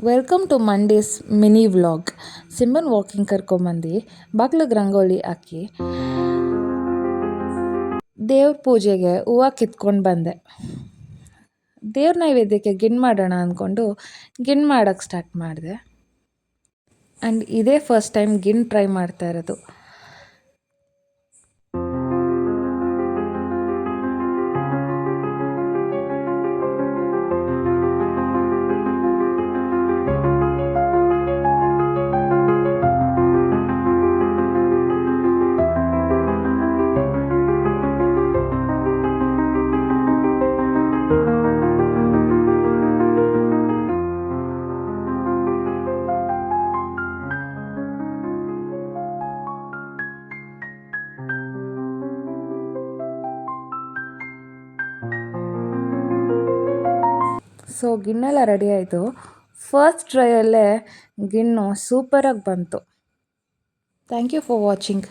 Welcome to Monday's mini vlog. ಸಿಂಬನ್ walking ಕರ್ಕೊಂಬಂದು ಬಾಗ್ಲಿಗೆ ರಂಗೋಲಿ ಹಾಕಿ ದೇವ್ರ ಪೂಜೆಗೆ ಹೂವು ಕಿತ್ಕೊಂಡು ಬಂದೆ. ದೇವ್ರ ನೈವೇದ್ಯಕ್ಕೆ ಗಿಣ್ ಮಾಡೋಣ ಅಂದ್ಕೊಂಡು ಗಿಣ್ ಮಾಡೋಕ್ಕೆ ಸ್ಟಾರ್ಟ್ ಮಾಡಿದೆ. ಆ್ಯಂಡ್ ಇದೇ ಫಸ್ಟ್ ಟೈಮ್ ಗಿಣ್ ಟ್ರೈ ಮಾಡ್ತಾ ಇರೋದು. ಸೊ ಗಿಣ್ಣೆಲ್ಲ ರೆಡಿ ಆಯಿತು. ಫಸ್ಟ್ ಟ್ರೈಯಲ್ಲೇ ಗಿಣ್ಣು ಸೂಪರಾಗಿ ಬಂತು. Thank you for watching.